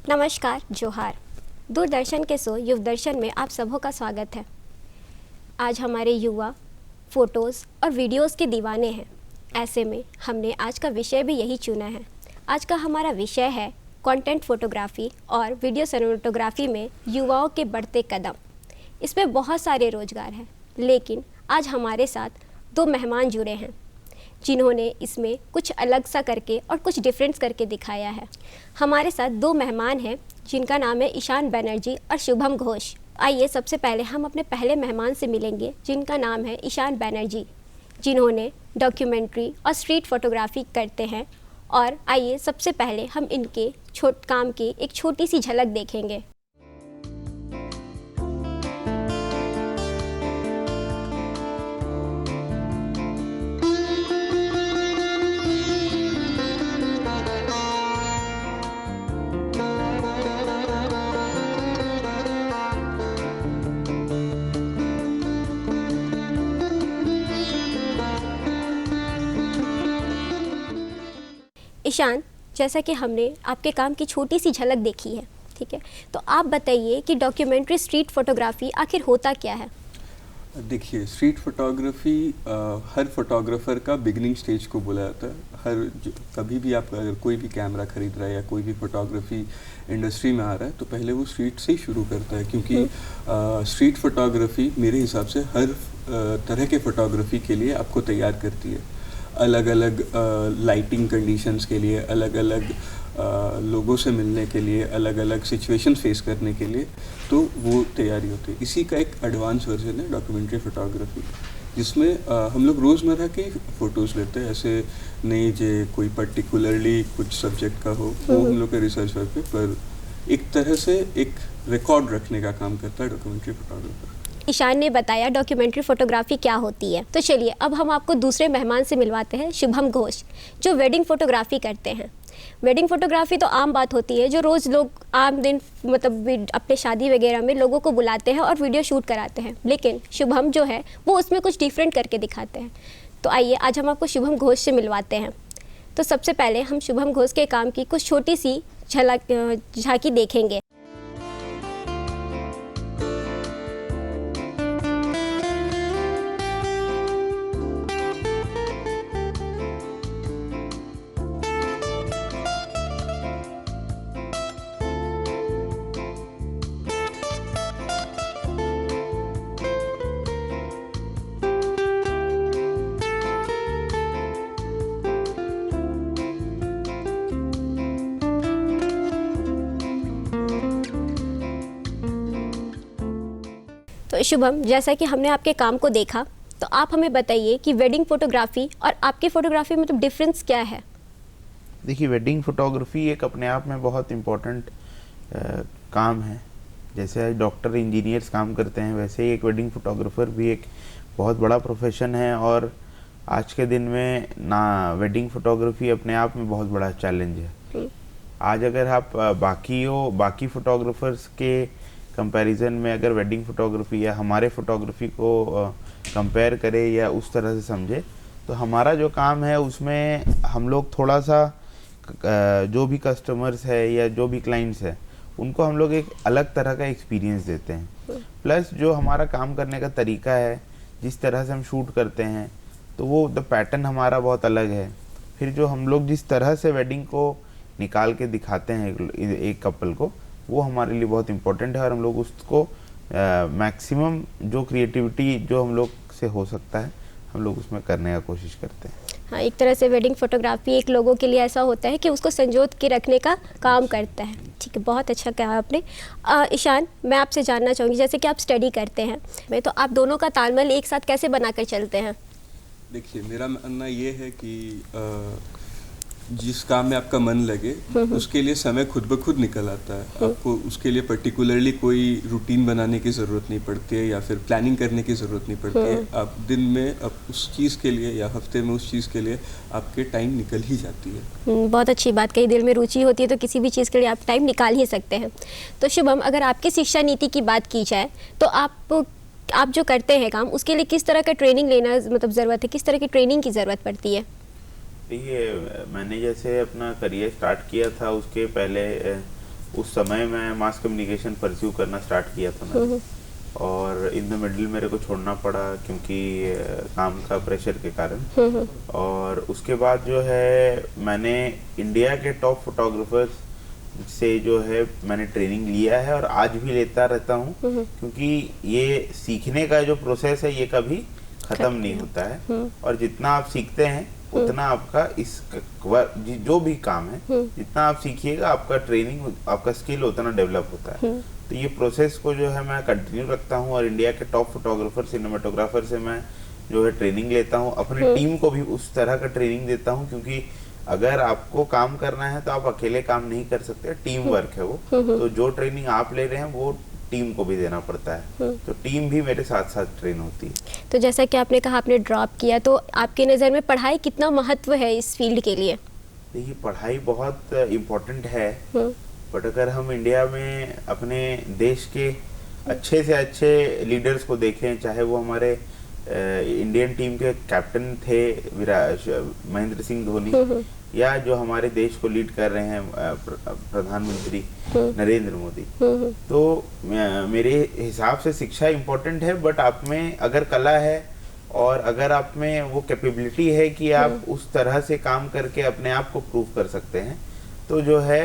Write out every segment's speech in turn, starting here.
नमस्कार, जोहार। दूरदर्शन के शो युव दर्शन में आप सबों का स्वागत है। आज हमारे युवा फ़ोटोज़ और वीडियोज़ के दीवाने हैं। ऐसे में हमने आज का विषय भी यही चुना है। आज का हमारा विषय है कंटेंट फ़ोटोग्राफ़ी और वीडियो सिनेमेटोग्राफ़ी में युवाओं के बढ़ते कदम। इसमें बहुत सारे रोज़गार हैं, लेकिन आज हमारे साथ दो मेहमान जुड़े हैं जिन्होंने इसमें कुछ अलग सा करके और कुछ डिफरेंस करके दिखाया है। हमारे साथ दो मेहमान हैं जिनका नाम है ईशान बनर्जी और शुभम घोष। आइए सबसे पहले हम अपने पहले मेहमान से मिलेंगे जिनका नाम है ईशान बनर्जी, जिन्होंने डॉक्यूमेंट्री और स्ट्रीट फोटोग्राफी करते हैं। और आइए सबसे पहले हम इनके काम की एक छोटी सी झलक देखेंगे। ईशान, जैसा कि हमने आपके काम की छोटी सी झलक देखी है, ठीक है, तो आप बताइए कि डॉक्यूमेंट्री स्ट्रीट फोटोग्राफी आखिर होता क्या है? देखिए, स्ट्रीट फोटोग्राफी हर फोटोग्राफर का बिगिनिंग स्टेज को बोला जाता है। कभी भी आप अगर कोई भी कैमरा खरीद रहा है या कोई भी फोटोग्राफी इंडस्ट्री में आ रहा है तो पहले वो स्ट्रीट से ही शुरू करता है, क्योंकि स्ट्रीट फोटोग्राफी मेरे हिसाब से हर तरह के फोटोग्राफी के लिए आपको तैयार करती है। अलग अलग लाइटिंग कंडीशंस के लिए, अलग अलग लोगों से मिलने के लिए, अलग अलग सिचुएशन फेस करने के लिए, तो वो तैयारी होती है। इसी का एक एडवांस वर्जन है डॉक्यूमेंट्री फोटोग्राफी, जिसमें हम लोग रोज़मर्रा के फ़ोटोज़ लेते हैं। ऐसे नहीं जे कोई पर्टिकुलरली कुछ सब्जेक्ट का हो, वो हम लोग के रिसर्च वर्क पे, पर एक तरह से एक रिकॉर्ड रखने का काम करता है डॉक्यूमेंट्री फोटोग्राफर। ईशान ने बताया डॉक्यूमेंट्री फ़ोटोग्राफी क्या होती है। तो चलिए अब हम आपको दूसरे मेहमान से मिलवाते हैं, शुभम घोष, जो वेडिंग फ़ोटोग्राफी करते हैं। वेडिंग फ़ोटोग्राफी तो आम बात होती है, जो रोज़ लोग आम दिन मतलब अपने शादी वगैरह में लोगों को बुलाते हैं और वीडियो शूट कराते हैं, लेकिन शुभम जो है वो उसमें कुछ डिफरेंट करके दिखाते हैं। तो आइए आज हम आपको शुभम घोष से मिलवाते हैं। तो सबसे पहले हम शुभम घोष के काम की कुछ छोटी सी झांकी देखेंगे। तो शुभम, जैसा कि हमने आपके काम को देखा, तो आप हमें बताइए कि वेडिंग फोटोग्राफी और आपकी फ़ोटोग्राफी में मतलब डिफरेंस क्या है? देखिए, वेडिंग फोटोग्राफी एक अपने आप में बहुत इम्पोर्टेंट काम है। जैसे डॉक्टर इंजीनियर्स काम करते हैं, वैसे ही एक वेडिंग फोटोग्राफर भी एक बहुत बड़ा प्रोफेशन है। और आज के दिन में ना वेडिंग फोटोग्राफी अपने आप में बहुत बड़ा चैलेंज है। आज अगर आप बाकी फोटोग्राफर्स के कंपैरिजन में अगर वेडिंग फोटोग्राफी या हमारे फोटोग्राफी को कंपेयर करें या उस तरह से समझे, तो हमारा जो काम है उसमें हम लोग थोड़ा सा जो भी कस्टमर्स है या जो भी क्लाइंट्स है उनको हम लोग एक अलग तरह का एक्सपीरियंस देते हैं। प्लस जो हमारा काम करने का तरीका है, जिस तरह से हम शूट करते हैं, तो वो द पैटर्न हमारा बहुत अलग है। फिर जो हम लोग जिस तरह से वेडिंग को निकाल के दिखाते हैं एक कपल को, वो हमारे लिए बहुत इम्पोर्टेंट है। और हम लोग उसको मैक्सिमम जो क्रिएटिविटी जो हम लोग से हो सकता है, हम लोग उसमें करने का कोशिश करते हैं। हाँ, एक तरह से वेडिंग फोटोग्राफी एक लोगों के लिए ऐसा होता है कि उसको संजो के रखने का काम करता है। ठीक है, बहुत अच्छा कहा आपने। ईशान, मैं आपसे जानना चाहूँगी, जैसे कि आप स्टडी करते हैं, तो आप दोनों का तालमेल एक साथ कैसे बनाकर चलते हैं? देखिए, मेरा मानना ये है कि जिस काम में आपका मन लगे उसके लिए समय खुद ब खुद निकल आता है। आपको उसके लिए पर्टिकुलरली कोई रूटीन बनाने की ज़रूरत नहीं पड़ती है या फिर प्लानिंग करने की ज़रूरत नहीं पड़ती है। आप दिन में अब उस चीज़ के लिए या हफ्ते में उस चीज़ के लिए आपके टाइम निकल ही जाती है। बहुत अच्छी बात कही। दिल में रुचि होती है तो किसी भी चीज़ के लिए आप टाइम निकाल ही सकते हैं। तो शुभम, अगर आपकी शिक्षा नीति की बात की जाए तो आप जो करते हैं काम, उसके लिए किस तरह का ट्रेनिंग लेना मतलब ज़रूरत है, किस तरह की ट्रेनिंग की ज़रूरत पड़ती है? देखिए, मैंने जैसे अपना करियर स्टार्ट किया था उसके पहले उस समय मैं मास कम्युनिकेशन परस्यू करना स्टार्ट किया था मैंने, और इन द मिडिल मेरे को छोड़ना पड़ा क्योंकि काम का प्रेशर के कारण। और उसके बाद जो है मैंने इंडिया के टॉप फोटोग्राफर्स से जो है मैंने ट्रेनिंग लिया है और आज भी लेता रहता हूँ, क्योंकि ये सीखने का जो प्रोसेस है ये कभी खत्म नहीं होता है। और जितना आप सीखते हैं उतना आपका इस जो भी काम है, जितना आप सीखिएगा आपका ट्रेनिंग, आपका स्किल उतना डेवलप होता है। तो ये प्रोसेस को जो है मैं कंटिन्यू रखता हूँ और इंडिया के टॉप फोटोग्राफर, सिनेमाटोग्राफर से मैं जो है ट्रेनिंग लेता हूँ। अपनी टीम को भी उस तरह का ट्रेनिंग देता हूँ, क्योंकि अगर आपको काम करना है तो आप अकेले काम नहीं कर सकते, टीम वर्क है वो। तो जो ट्रेनिंग आप ले रहे हैं वो टीम को भी देना पड़ता है, तो टीम भी मेरे साथ साथ ट्रेन होती है। तो जैसा कि आपने कहा आपने ड्रॉप किया, तो आपकी नज़र में पढ़ाई कितना महत्व है इस फील्ड के लिए? देखिए पढ़ाई बहुत इम्पोर्टेंट है, बट अगर हम इंडिया में अपने देश के अच्छे से अच्छे लीडर्स को देखें, चाहे वो हमारे इंडियन टीम के कैप्टन थे महेंद्र सिंह धोनी, या जो हमारे देश को लीड कर रहे हैं प्रधानमंत्री नरेंद्र मोदी, तो मेरे हिसाब से शिक्षा इम्पोर्टेंट है, बट आप में अगर कला है और अगर आप में वो कैपेबिलिटी है कि आप उस तरह से काम करके अपने आप को प्रूव कर सकते हैं, तो जो है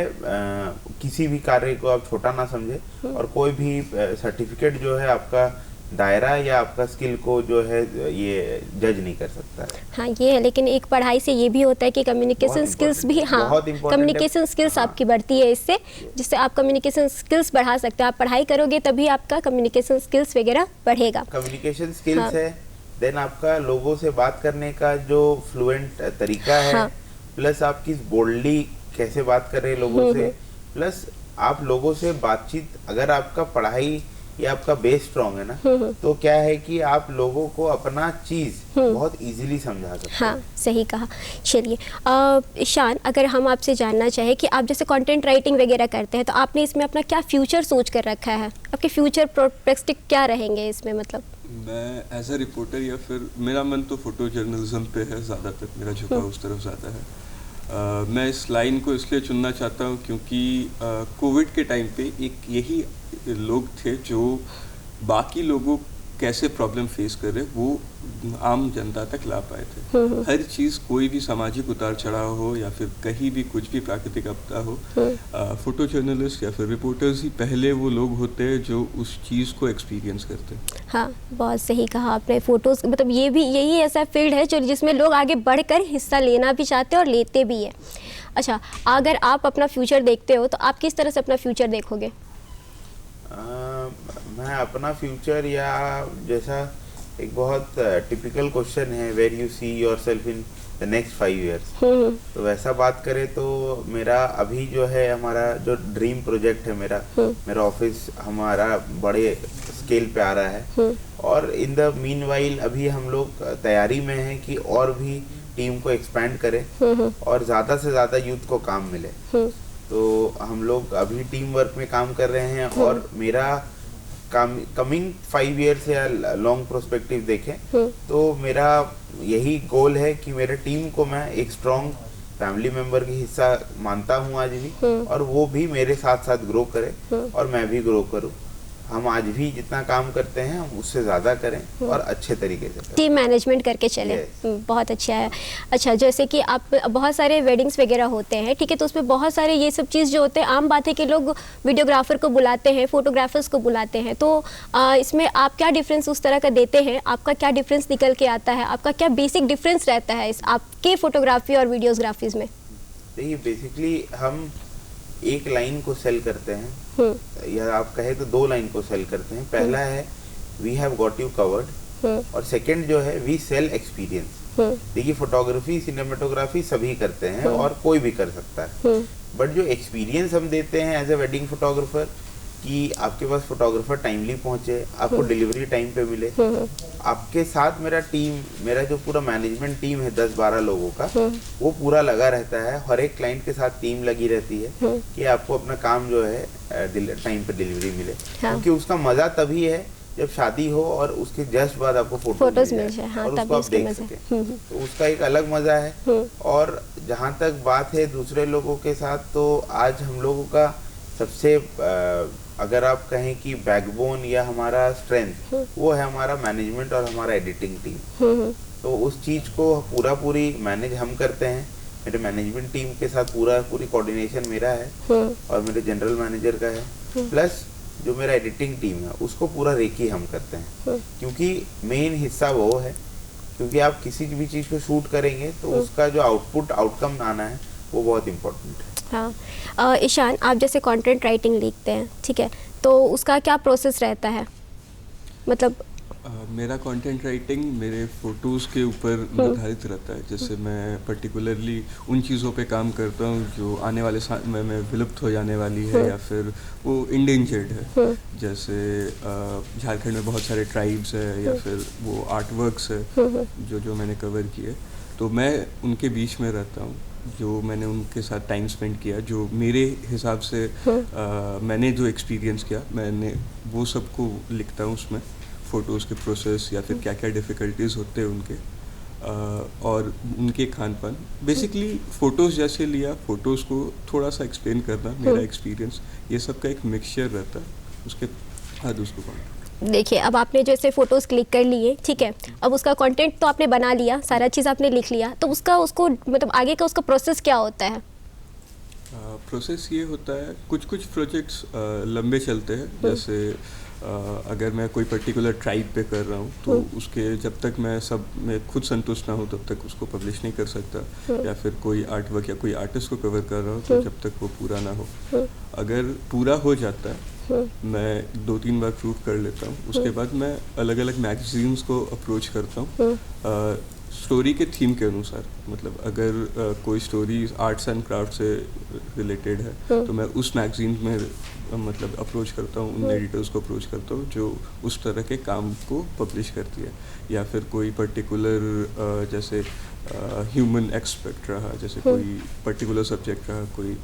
किसी भी कार्य को आप छोटा ना समझे, और कोई भी सर्टिफिकेट जो है आपका दायरा या आपका स्किल को जो है ये जज नहीं कर सकता है। हाँ ये है, लेकिन एक पढ़ाई से ये भी होता है कि कम्युनिकेशन स्किल्स भी, हाँ कम्युनिकेशन स्किल्स आपकी बढ़ती है इससे, जिससे आप कम्युनिकेशन स्किल्स बढ़ा सकते हैं। आप पढ़ाई करोगे तभी आपका कम्युनिकेशन स्किल्स वगैरह बढ़ेगा। कम्युनिकेशन स्किल्स है, देन आपका लोगों से बात करने का जो फ्लुएंट तरीका है, प्लस आप किस बोल्डली कैसे बात कर रहे हैं लोगों से, प्लस आप लोगों से बातचीत, अगर आपका पढ़ाई ये आपका बेस स्ट्रॉन्ग है ना, तो क्या है कि आप लोगों को अपना चीज बहुत इजीली समझा सकते हैं। हाँ सही कहा। चलिए ईशान, अगर हम आपसे जानना चाहें कि आप जैसे कंटेंट राइटिंग वगैरह करते हैं, तो आपने इसमें अपना क्या फ्यूचर सोच कर रखा है? आपके फ्यूचर प्रोस्पेक्ट क्या रहेंगे इसमें? मतलब मैं एज अ रिपोर्टर, या फिर मेरा मन तो फोटो जर्नलिज्म पे है, ज़्यादातर मेरा झुकाव उस तरफ ज़्यादा है। मैं इस लाइन को इसलिए चुनना चाहता हूँ क्योंकि कोविड के टाइम पे एक यही लोग थे जो बाकी लोगों कैसे प्रॉब्लम फेस कर रहे वो आम जनता तक ला पाए थे। हर चीज़, कोई भी सामाजिक उतार चढ़ाव हो या फिर कहीं भी कुछ भी प्राकृतिक आपदा हो, फोटो जर्नलिस्ट या फिर रिपोर्टर्स ही पहले वो लोग होते हैं जो उस चीज़ को एक्सपीरियंस करते हैं। हाँ बहुत सही कहा आपने। फोटोज़ मतलब ये भी यही ऐसा फील्ड है जो जिसमें लोग आगे बढ़कर हिस्सा लेना भी चाहते हैं और लेते भी हैं। अच्छा, अगर आप अपना फ्यूचर देखते हो तो आप किस तरह से अपना फ्यूचर देखोगे? मैं अपना फ्यूचर, या जैसा एक बहुत टिपिकल क्वेश्चन है, where you see yourself in the next 5 years, तो वैसा बात करें तो मेरा अभी जो है हमारा जो ड्रीम प्रोजेक्ट है, मेरा ऑफिस हमारा बड़े स्केल पे आ रहा है, और इन द मीनवाइल अभी हम लोग तैयारी में हैं कि और भी टीम को एक्सपैंड करें और ज़्यादा से ज़्यादा यूथ को काम मिले। तो हम लोग अभी टीम वर्क में काम कर रहे हैं, और मेरा कमिंग 5 years या लॉन्ग प्रोस्पेक्टिव देखें तो मेरा यही गोल है कि मेरे टीम को मैं एक स्ट्रॉन्ग फैमिली मेंबर की हिस्सा मानता हूँ आज भी, और वो भी मेरे साथ साथ ग्रो करे और मैं भी ग्रो करूँ। हम आज भी जितना काम करते हैं हम उससे ज़्यादा करें और अच्छे तरीके से करें, टीम मैनेजमेंट करके चले। बहुत अच्छा है। अच्छा, जैसे कि आप बहुत सारे वेडिंग्स वगैरह होते हैं, ठीक है, तो उसमें बहुत सारे ये सब चीज़ जो होते हैं, आम बात है कि लोग वीडियोग्राफर को बुलाते हैं, फोटोग्राफर्स को बुलाते हैं, तो इसमें आप क्या डिफरेंस उस तरह का देते हैं? आपका क्या डिफरेंस निकल के आता है? आपका क्या बेसिक डिफरेंस रहता है इस आपके फोटोग्राफी और वीडियोग्राफीज में? देखिए बेसिकली हम एक लाइन को सेल करते हैं, या आप कहे तो 2 लाइन को सेल करते हैं। पहला है we have got you covered, और सेकंड जो है वी सेल एक्सपीरियंस। देखिए फोटोग्राफी, सिनेमेटोग्राफी सभी करते हैं और कोई भी कर सकता है, बट जो एक्सपीरियंस हम देते हैं एज ए वेडिंग फोटोग्राफर, कि आपके पास फोटोग्राफर टाइमली पहुंचे, आपको डिलीवरी टाइम पे मिले, आपके साथ मेरा जो पूरा मैनेजमेंट टीम है 10-12 लोगों का, वो पूरा लगा रहता है। हर एक क्लाइंट के साथ टीम लगी रहती है कि आपको अपना काम जो है टाइम पे डिलीवरी मिले, क्योंकि उसका मजा तभी है जब शादी हो और उसके जस्ट बाद आपको फोटोज मिल जाए, और उसको आप देख सके, तो उसका एक अलग मजा है। और जहाँ तक बात है दूसरे लोगों के साथ, तो आज हम लोगों का सबसे अगर आप कहें कि बैकबोन या हमारा स्ट्रेंथ वो है हमारा मैनेजमेंट और हमारा एडिटिंग टीम। तो उस चीज़ को पूरी मैनेज हम करते हैं। मेरे मैनेजमेंट टीम के साथ पूरी कोऑर्डिनेशन मेरा है और मेरे जनरल मैनेजर का है, प्लस जो मेरा एडिटिंग टीम है उसको पूरा रेकी हम करते हैं, क्योंकि मेन हिस्सा वो है। क्योंकि आप किसी भी चीज़ को शूट करेंगे तो उसका जो आउटकम आना है वो बहुत इम्पोर्टेंट है। हाँ, ईशान, आप जैसे कंटेंट राइटिंग लिखते हैं, ठीक है, तो उसका क्या प्रोसेस रहता है? मतलब मेरा कंटेंट राइटिंग मेरे फोटोज़ के ऊपर निर्धारित रहता है। जैसे मैं पर्टिकुलरली उन चीज़ों पे काम करता हूँ जो आने वाले समय में विलुप्त हो जाने वाली है या फिर वो इंडेंजर्ड है। जैसे झारखंड में बहुत सारे ट्राइब्स है या फिर वो आर्ट वर्क्स है जो मैंने कवर किए, तो मैं उनके बीच में रहता हूँ। जो मैंने उनके साथ टाइम स्पेंड किया, जो मेरे हिसाब से मैंने जो एक्सपीरियंस किया, मैंने वो सबको लिखता हूँ उसमें, फ़ोटोज़ के प्रोसेस या फिर क्या क्या डिफ़िकल्टीज़ होते हैं उनके और उनके खान पान। बेसिकली फ़ोटोज़ जैसे लिया, फ़ोटोज़ को थोड़ा सा एक्सप्लेन करना, मेरा एक्सपीरियंस, ये सब का एक मिक्सचर रहता है। उसके बाद उसको देखिए, अब आपने जैसे फ़ोटोज़ क्लिक कर लिए, ठीक है, अब उसका कंटेंट तो आपने बना लिया, सारा चीज़ आपने लिख लिया, तो उसको मतलब आगे का उसका प्रोसेस क्या होता है? प्रोसेस ये होता है, कुछ प्रोजेक्ट्स लंबे चलते हैं। जैसे अगर मैं कोई पर्टिकुलर ट्राइब पे कर रहा हूँ तो उसके जब तक मैं खुद संतुष्ट ना हूँ तब तक उसको पब्लिश नहीं कर सकता। या फिर कोई आर्ट वर्क या कोई आर्टिस्ट को कवर कर रहा हूँ तो जब तक वो पूरा ना हो, अगर पूरा हो जाता है मैं 2-3 बार प्रूव कर लेता हूँ। उसके बाद मैं अलग अलग मैगजीन्स को अप्रोच करता हूँ स्टोरी के थीम के अनुसार। मतलब अगर कोई स्टोरी आर्ट्स एंड क्राफ्ट से रिलेटेड है तो मैं उस मैगजीन में मतलब अप्रोच करता हूँ, उन एडिटर्स को अप्रोच करता हूँ जो उस तरह के काम को पब्लिश करती है। या फिर कोई पर्टिकुलर जैसे ह्यूमन एक्सपेक्ट रहा, जैसे कोई पर्टिकुलर सब्जेक्ट रहा, कोई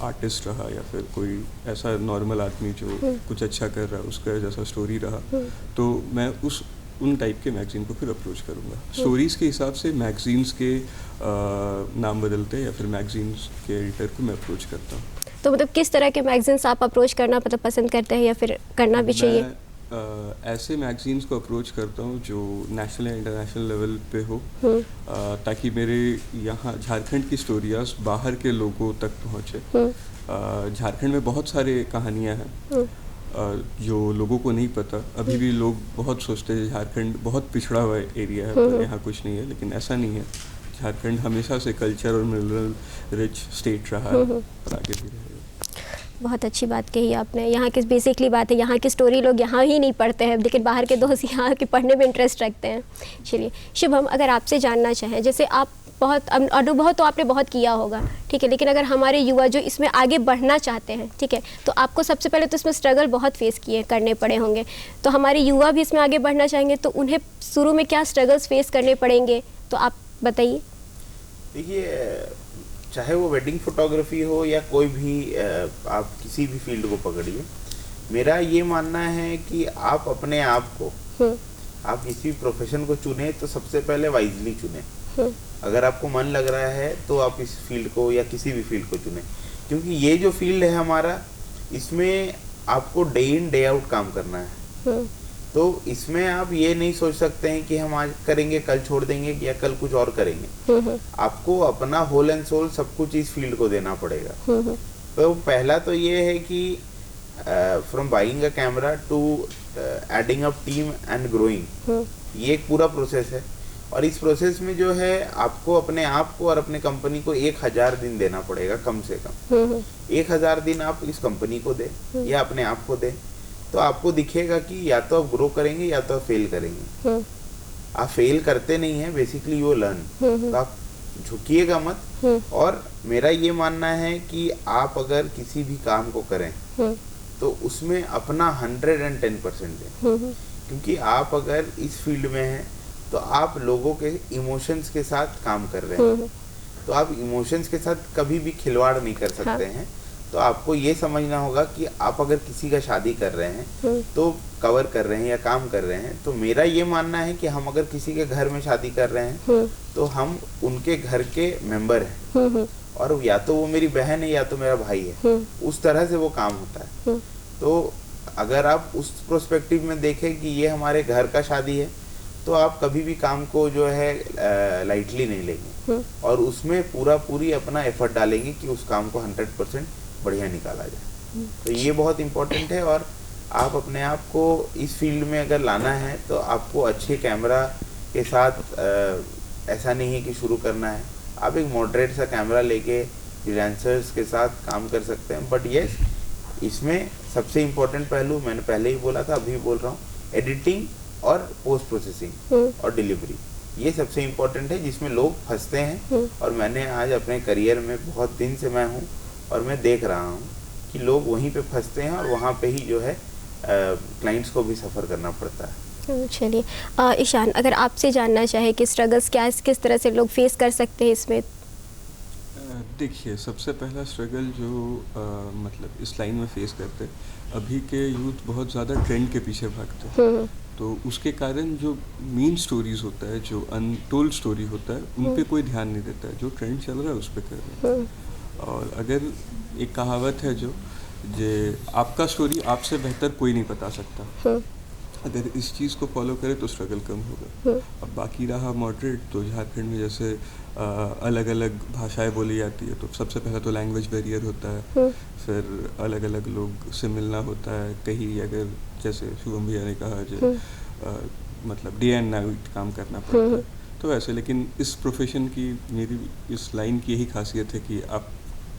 आर्टिस्ट रहा या फिर कोई ऐसा नॉर्मल आदमी जो कुछ अच्छा कर रहा है, उसका जैसा स्टोरी रहा, तो मैं उन टाइप के मैगजीन को फिर अप्रोच करूँगा। स्टोरीज़ के हिसाब से मैगजीन्स के नाम बदलते हैं या फिर मैगजीन्स के एडिटर को मैं अप्रोच करता हूँ। तो मतलब किस तरह के मैगजीन्स आप अप्रोच करना मतलब पसंद करते हैं या फिर करना भी चाहिए? ऐसे मैगजीन्स को अप्रोच करता हूँ जो नेशनल या इंटरनेशनल लेवल पे हो, ताकि मेरे यहाँ झारखंड की स्टोरीज बाहर के लोगों तक पहुँचे। झारखंड में बहुत सारे कहानियाँ हैं जो लोगों को नहीं पता। अभी भी लोग बहुत सोचते हैं झारखंड बहुत पिछड़ा हुआ एरिया है, पर यहाँ कुछ नहीं है, लेकिन ऐसा नहीं है। झारखंड हमेशा से कल्चर और मिनरल रिच स्टेट रहा है और आगे भी रहेगा। बहुत अच्छी बात कही आपने। यहाँ की बेसिकली बात है, यहाँ की स्टोरी लोग यहाँ ही नहीं पढ़ते हैं, लेकिन बाहर के दोस्त यहाँ के पढ़ने में इंटरेस्ट रखते हैं। चलिए शुभम, अगर आपसे जानना चाहें, जैसे आप बहुत अनुभव तो आपने बहुत किया होगा, ठीक है, लेकिन अगर हमारे युवा जो इसमें आगे बढ़ना चाहते हैं, ठीक है, तो आपको सबसे पहले तो इसमें स्ट्रगल बहुत फेस करने पड़े होंगे। तो हमारे युवा भी इसमें आगे बढ़ना चाहेंगे तो उन्हें शुरू में क्या स्ट्रगल्स फेस करने पड़ेंगे, तो आप बताइए। देखिए, चाहे वो वेडिंग फोटोग्राफी हो या कोई भी आप किसी भी फील्ड को पकड़िए, मेरा ये मानना है कि आप अपने आप को, आप किसी प्रोफेशन को चुने तो सबसे पहले वाइजली चुने। अगर आपको मन लग रहा है तो आप इस फील्ड को या किसी भी फील्ड को चुने, क्योंकि ये जो फील्ड है हमारा, इसमें आपको डे इन डे आउट काम करना है। तो इसमें आप ये नहीं सोच सकते हैं कि हम आज करेंगे कल छोड़ देंगे या कल कुछ और करेंगे। आपको अपना होल एंड सोल सब कुछ इस फील्ड को देना पड़ेगा। तो पहला तो ये है कि from buying a camera to adding up team and growing, ये एक पूरा प्रोसेस है। और इस प्रोसेस में जो है आपको अपने आप को और अपने कंपनी को 1000 दिन देना पड़ेगा कम से कम। 1000 दिन आप इस कंपनी को दें या अपने आप को दें, तो आपको दिखेगा कि या तो आप ग्रो करेंगे या तो आप फेल करेंगे। आप फेल करते नहीं हैं, बेसिकली यू लर्न। तो आप झुकिएगा मत। और मेरा ये मानना है कि आप अगर किसी भी काम को करें तो उसमें अपना 110% दें, क्योंकि आप अगर इस फील्ड में हैं तो आप लोगों के इमोशंस के साथ काम कर रहे हैं। तो आप इमोशंस के साथ कभी भी खिलवाड़ नहीं कर सकते हैं। तो आपको ये समझना होगा कि आप अगर किसी का शादी कर रहे हैं तो कवर कर रहे हैं या काम कर रहे हैं, तो मेरा ये मानना है कि हम अगर किसी के घर में शादी कर रहे हैं तो हम उनके घर के मेंबर हैं, और या तो वो मेरी बहन है या तो मेरा भाई है, उस तरह से वो काम होता है। तो अगर आप उस प्रोस्पेक्टिव में देखें कि ये हमारे घर का शादी है, तो आप कभी भी काम को जो है लाइटली नहीं लेंगे और उसमें पूरी अपना एफर्ट डालेंगे कि उस काम को 100% बढ़िया निकाला जाए। तो ये बहुत इम्पोर्टेंट है। और आप अपने आप को इस फील्ड में अगर लाना है तो आपको अच्छे कैमरा के साथ ऐसा नहीं है कि शुरू करना है, आप एक मॉडरेट सा कैमरा लेके फ्रीलांसर्स के साथ काम कर सकते हैं। बट यस, इसमें सबसे इम्पोर्टेंट पहलू मैंने पहले ही बोला था, अभी बोल रहा हूँ, एडिटिंग और पोस्ट प्रोसेसिंग और डिलीवरी, ये सबसे इम्पोर्टेंट है जिसमें लोग फंसते हैं। और मैंने आज अपने करियर में बहुत दिन से मैं हूँ और मैं देख रहा हूँ कि लोग वहीं पे फंसते हैं और वहाँ पे ही जो है क्लाइंट्स को भी सफ़र करना पड़ता है। चलिए ईशान, अगर आपसे जानना चाहे कि स्ट्रगल्स क्या किस तरह से लोग फेस कर सकते हैं इसमें? देखिए, सबसे पहला स्ट्रगल जो मतलब इस लाइन में फेस करते हैं, अभी के यूथ बहुत ज़्यादा ट्रेंड के पीछे भागते हैं, तो उसके कारण जो मेन स्टोरीज होता है, जो अनटोल्ड स्टोरी होता है, उन पे कोई ध्यान नहीं देता है। जो ट्रेंड चल रहा है उस पर कर रहे हैं। और अगर एक कहावत है जो आपका स्टोरी आपसे बेहतर कोई नहीं बता सकता, अगर इस चीज़ को फॉलो करें तो स्ट्रगल कम होगा। अब बाकी रहा मॉडरेट, तो झारखंड में जैसे अलग अलग भाषाएं बोली जाती है, तो सबसे पहले तो लैंग्वेज बैरियर होता है, फिर अलग अलग लोग से मिलना होता है। कहीं अगर जैसे शुभम भैया ने कहा जो मतलब डे एंड नाइट काम करना पड़ता है, तो ऐसे। लेकिन इस प्रोफेशन की, मेरी इस लाइन की यही खासियत है कि आप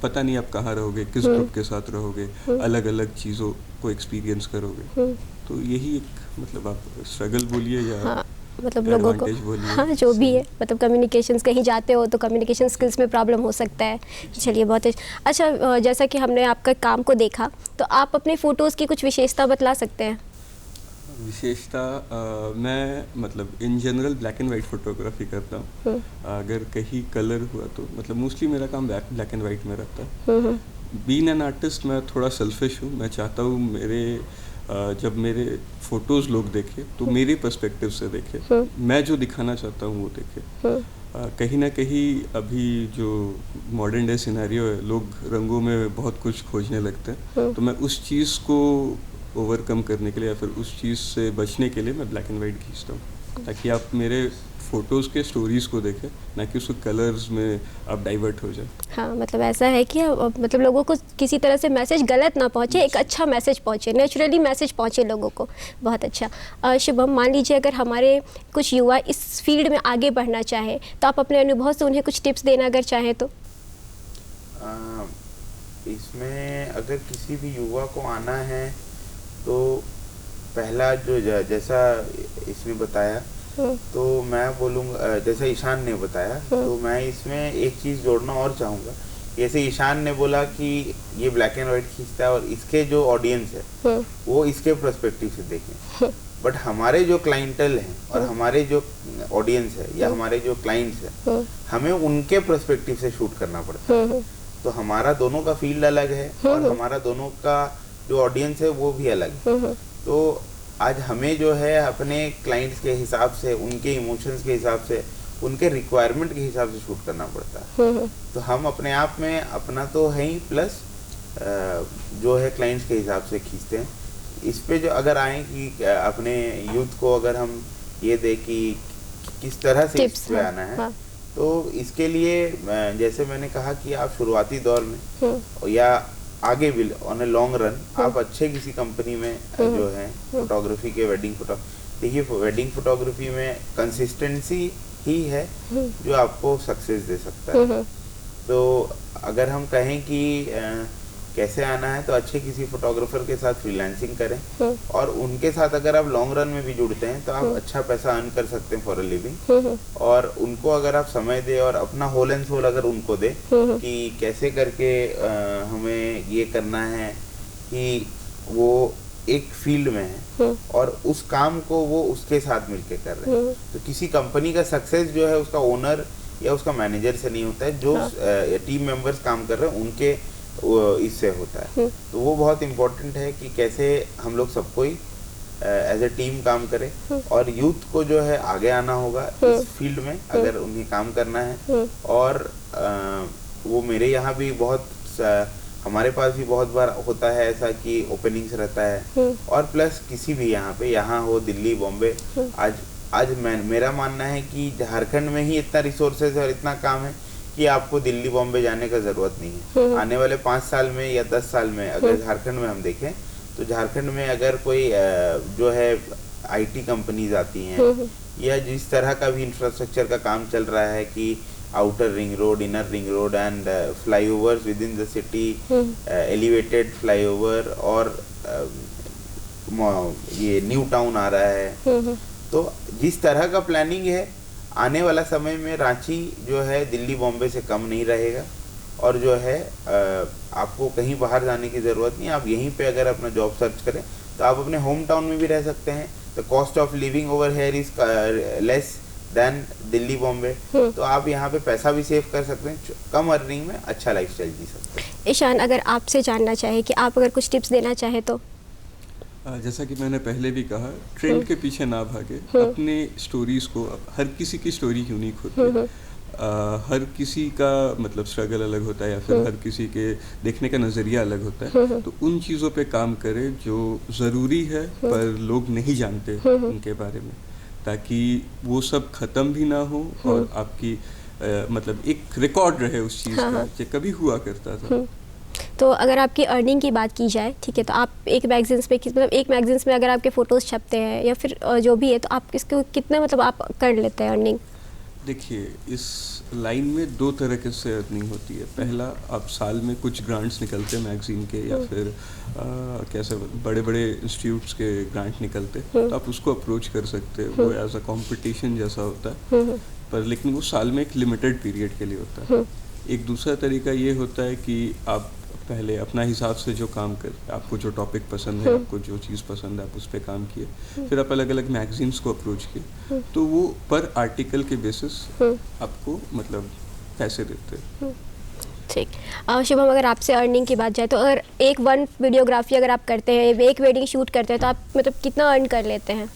पता नहीं आप कहाँ रहोगे, किस ग्रुप के साथ रहोगे, अलग अलग चीज़ों को एक्सपीरियंस करोगे। तो यही एक मतलब आप स्ट्रगल बोलिए या मतलब लोगों को, हाँ जो भी है, मतलब कम्युनिकेशंस, कहीं जाते हो तो कम्युनिकेशन स्किल्स में प्रॉब्लम हो सकता है। चलिए बहुत अच्छा, जैसा कि हमने आपका काम को देखा, तो आप अपने फ़ोटोज़ की कुछ विशेषता बतला सकते हैं? विशेषता मैं मतलब in general black and white photography करता हूँ। अगर कहीं कलर हुआ तो मतलब मोस्टली मेरा काम ब्लैक एंड वाइट में रहता है। बीइंग एन आर्टिस्ट मैं थोड़ा सेल्फिश हूँ, मैं चाहता हूँ मेरे जब मेरे फोटोज़ लोग देखें तो मेरे पर्सपेक्टिव से देखें, मैं जो दिखाना चाहता हूँ वो देखें। कहीं ना कहीं अभी जो मॉडर्न डे सिनेरियो है, लोग रंगों में बहुत कुछ खोजने लगते हैं, तो मैं उस चीज़ को ओवरकम करने के लिए या फिर उस चीज़ से बचने के लिए मैं ब्लैक एंड वाइट खींचता हूँ, ताकि आप मेरे फ़ोटोज़ के स्टोरीज़ को देखें, ना कि उसको कलर्स में आप डाइवर्ट हो जाए। हाँ, मतलब ऐसा है कि मतलब लोगों को किसी तरह से मैसेज गलत ना पहुँचे, एक अच्छा मैसेज पहुँचे, नेचुरली मैसेज पहुँचे लोगों को। बहुत अच्छा। शुभम, मान लीजिए अगर हमारे कुछ युवा इस फील्ड में आगे बढ़ना चाहे, तो आप अपने अनुभव से उन्हें कुछ टिप्स देना अगर चाहें तो? इसमें अगर किसी भी युवा को आना है तो पहला जो जैसा इसने बताया, तो मैं बोलूँगा जैसा ईशान ने बताया, तो मैं इसमें एक चीज़ जोड़ना और चाहूँगा। जैसे ईशान ने बोला कि ये ब्लैक एंड वाइट खींचता है और इसके जो ऑडियंस है वो इसके पर्सपेक्टिव से देखें, बट हमारे जो क्लाइंटल हैं और हमारे जो ऑडियंस है या हमारे जो क्लाइंट्स हैं, हमें उनके पर्सपेक्टिव से शूट करना पड़ता है। तो हमारा दोनों का फील्ड अलग है और हमारा दोनों का जो ऑडियंस है वो भी अलग है। तो आज हमें जो है अपने क्लाइंट्स के हिसाब से, उनके इमोशंस के हिसाब से, उनके रिक्वायरमेंट के हिसाब से शूट करना पड़ता है। तो हम अपने आप में अपना तो है ही, प्लस जो है क्लाइंट्स के हिसाब से खींचते हैं। इस पे जो अगर आए कि अपने यूथ को अगर हम ये दें कि किस तरह से इस पे आना है, तो इसके लिए जैसे मैंने कहा कि आप शुरुआती दौर में या आगे भी ऑन ए लॉन्ग रन आप अच्छे किसी कंपनी में जो है फोटोग्राफी के वेडिंग देखिए, वेडिंग फोटोग्राफी में कंसिस्टेंसी ही है जो आपको सक्सेस दे सकता है। तो अगर हम कहें कि कैसे आना है, तो अच्छे किसी फोटोग्राफर के साथ फ्रीलांसिंग करें और उनके साथ अगर आप लॉन्ग रन में भी जुड़ते हैं तो आप अच्छा पैसा अर्न कर सकते हैं फॉर अ लिविंग। और उनको अगर आप समय दें और अपना होल एंड सोल अगर उनको दे कि कैसे करके हमें ये करना है कि वो एक फील्ड में है और उस काम को वो उसके साथ मिलके कर रहे हैं, तो किसी कंपनी का सक्सेस जो है उसका ओनर या उसका मैनेजर से नहीं होता है, जो टीम मेंबर्स काम कर रहे हैं उनके इससे होता है। तो वो बहुत इम्पोर्टेंट है कि कैसे हम लोग सबको ही एज ए टीम काम करें, और यूथ को जो है आगे आना होगा इस फील्ड में अगर उन्हें काम करना है। और वो मेरे यहाँ भी बहुत हमारे पास भी बहुत बार होता है ऐसा कि ओपनिंग्स रहता है, और प्लस किसी भी यहाँ हो दिल्ली बॉम्बे, आज मेरा मानना है कि झारखंड में ही इतना रिसोर्सेज और इतना काम है कि आपको दिल्ली बॉम्बे जाने का ज़रूरत नहीं है। आने वाले 5 साल में या 10 साल में अगर झारखंड में हम देखें तो झारखंड में अगर कोई जो है IT कंपनीज आती हैं, या जिस तरह का भी इंफ्रास्ट्रक्चर का काम चल रहा है कि outer ring road, inner ring road and flyovers with in the city, elevated flyover, और ये न्यू टाउन आ रहा है। तो जिस तरह का प्लानिंग है, आने वाला समय में रांची जो है दिल्ली बॉम्बे से कम नहीं रहेगा, और जो है आपको कहीं बाहर जाने की ज़रूरत नहीं। आप यहीं पे अगर अपना जॉब सर्च करें तो आप अपने होम टाउन में भी रह सकते हैं। The cost of living over here is less than Delhi Bombay, तो आप यहाँ पे पैसा भी सेव कर सकते हैं, कम अर्निंग में अच्छा लाइफस्टाइल जी सकते हैं। ईशान, अगर आपसे जानना चाहे कि आप अगर कुछ टिप्स देना चाहे तो? जैसा कि मैंने पहले भी कहा, ट्रेंड के पीछे ना भागे, अपने स्टोरीज को, हर किसी की स्टोरी यूनिक होती है, हर किसी का मतलब स्ट्रगल अलग होता है, या फिर हर किसी के देखने का नज़रिया अलग होता है। तो उन चीज़ों पे काम करें जो ज़रूरी है पर लोग नहीं जानते उनके बारे में, ताकि वो सब ख़त्म भी ना हो और आपकी मतलब एक रिकॉर्ड रहे उस चीज़ का कि कभी हुआ करता था। तो अगर आपकी अर्निंग की बात की जाए, ठीक है, तो आप एक मैगजीन्स पे मतलब एक मैगजीन्स में अगर आपके फ़ोटोज़ छपते हैं या फिर जो भी है, तो आप इसको कितना मतलब आप कर लेते हैं अर्निंग? देखिए, इस लाइन में 2 तरह से अर्निंग होती है। पहला, आप साल में कुछ ग्रांट्स निकलते हैं मैगजीन के, या फिर कैसे बड़े बड़े इंस्टीट्यूट्स के ग्रांट निकलते, तो आप उसको अप्रोच कर सकते हैं। वो एज अ कंपटीशन जैसा होता है, पर लेकिन वो साल में एक लिमिटेड पीरियड के लिए होता है। एक दूसरा तरीका ये होता है कि आप पहले अपना हिसाब से जो काम कर, आपको जो टॉपिक पसंद है, आपको जो चीज़ पसंद है, आप उस पर काम किए, फिर आप अलग अलग मैगजीन्स को अप्रोच किए, तो वो पर आर्टिकल के बेसिस आपको मतलब पैसे देते हैं। ठीक। शुभम, अगर आपसे अर्निंग की बात जाए तो अगर एक वीडियोग्राफी अगर आप करते हैं, एक वेडिंग शूट करते हैं, तो आप मतलब कितना अर्न कर लेते हैं?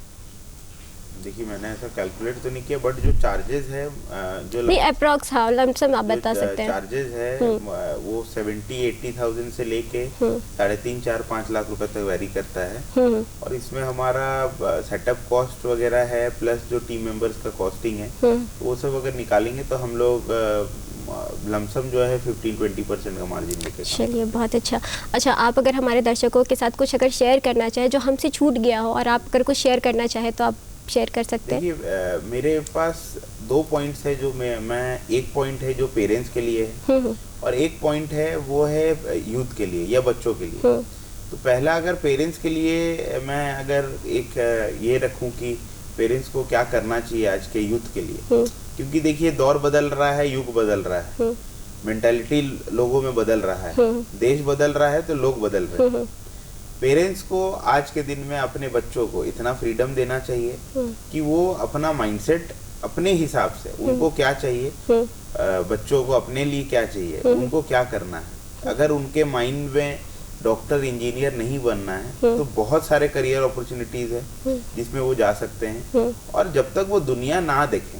देखिए, मैंने ऐसा कैलकुलेट तो नहीं किया, बट जो चार्जेस है जो नहीं अप्रॉक्स, हाँ लमसम आप बता सकते हैं। चार्जेस है वो 70-80,000 से लेके 3.5-4-5 लाख रुपए तक वेरी करता है। और इसमें हमारा सेटअप कॉस्ट वगैरह है, प्लस जो टीम मेंबर्स का कॉस्टिंग है, वो सब अगर निकालेंगे तो हम लोग लमसम जो है 15-20% का मार्जिन लेके। चलिए, बहुत अच्छा। आप अगर हमारे दर्शकों के साथ कुछ अगर शेयर करना चाहे जो हमसे छूट गया हो, और आप अगर कुछ शेयर करना चाहे तो आप शेयर कर सकते हैं। देखिए, मेरे पास 2 पॉइंट्स है जो मैं एक पॉइंट है जो पेरेंट्स के लिए है, और एक पॉइंट है वो है यूथ के लिए या बच्चों के लिए। तो पहला, अगर पेरेंट्स के लिए मैं अगर एक ये रखूं कि पेरेंट्स को क्या करना चाहिए आज के यूथ के लिए, क्योंकि देखिए दौर बदल रहा है, युग बदल रहा है, मेंटालिटी लोगों में बदल रहा है, देश बदल रहा है, तो लोग बदल रहे हैं। पेरेंट्स को आज के दिन में अपने बच्चों को इतना फ्रीडम देना चाहिए कि वो अपना माइंडसेट अपने हिसाब से, उनको क्या चाहिए, बच्चों को अपने लिए क्या चाहिए, उनको क्या करना है। अगर उनके माइंड में डॉक्टर इंजीनियर नहीं बनना है तो बहुत सारे करियर अपॉर्चुनिटीज है जिसमें वो जा सकते हैं। और जब तक वो दुनिया ना देखें,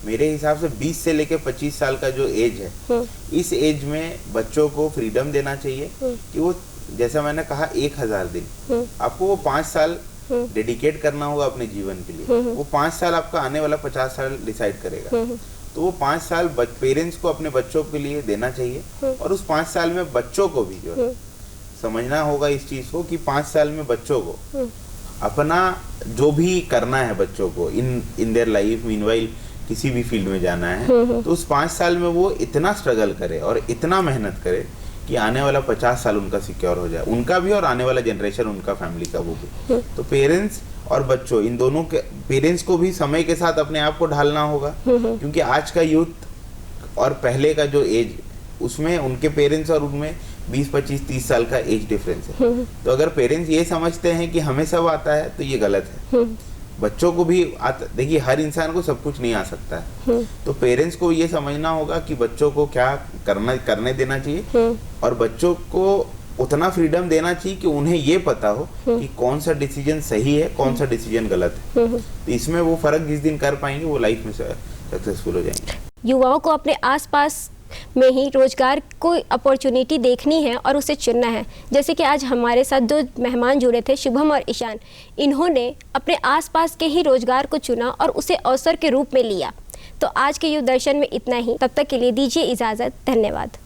मेरे हिसाब से 20 से लेके 25 साल का जो एज है, इस एज में बच्चों को फ्रीडम देना चाहिए कि वो, जैसा मैंने कहा, 1000 दिन आपको वो 5 साल डेडिकेट करना होगा अपने जीवन के लिए। वो 5 साल आपका आने वाला 50 साल डिसाइड करेगा। तो वो 5 साल पेरेंट्स को अपने बच्चों के लिए देना चाहिए, और उस 5 साल में बच्चों को भी जो है समझना होगा इस चीज को कि 5 साल में बच्चों को अपना जो भी करना है बच्चों को इन देयर लाइफ, मीनवाइल किसी भी फील्ड में जाना है, तो उस 5 साल में वो इतना स्ट्रगल करे और इतना मेहनत करे कि आने वाला 50 साल उनका सिक्योर हो जाए, उनका भी और आने वाला जनरेशन उनका फैमिली का वो भी। तो पेरेंट्स और बच्चों, इन दोनों के, पेरेंट्स को भी समय के साथ अपने आप को ढालना होगा, क्योंकि आज का यूथ और पहले का जो एज, उसमें उनके पेरेंट्स और उनमें 20, 25, 30 साल का एज डिफरेंस है। तो अगर पेरेंट्स ये समझते हैं कि हमें सब आता है तो ये गलत है। बच्चों को भी देखिए हर इंसान को सब कुछ नहीं आ सकता है, तो पेरेंट्स को ये समझना होगा कि बच्चों को क्या करने देना चाहिए और बच्चों को उतना फ्रीडम देना चाहिए कि उन्हें ये पता हो कि कौन सा डिसीजन सही है, कौन सा डिसीजन गलत है। तो इसमें वो फर्क जिस दिन कर पाएंगे वो लाइफ में सक्सेसफुल हो जाएंगे। युवाओं को अपने आसपास में ही रोजगार को अपॉर्चुनिटी देखनी है और उसे चुनना है। जैसे कि आज हमारे साथ दो मेहमान जुड़े थे, शुभम और ईशान, इन्होंने अपने आसपास के ही रोजगार को चुना और उसे अवसर के रूप में लिया। तो आज के युव दर्शन में इतना ही, तब तक के लिए दीजिए इजाज़त। धन्यवाद।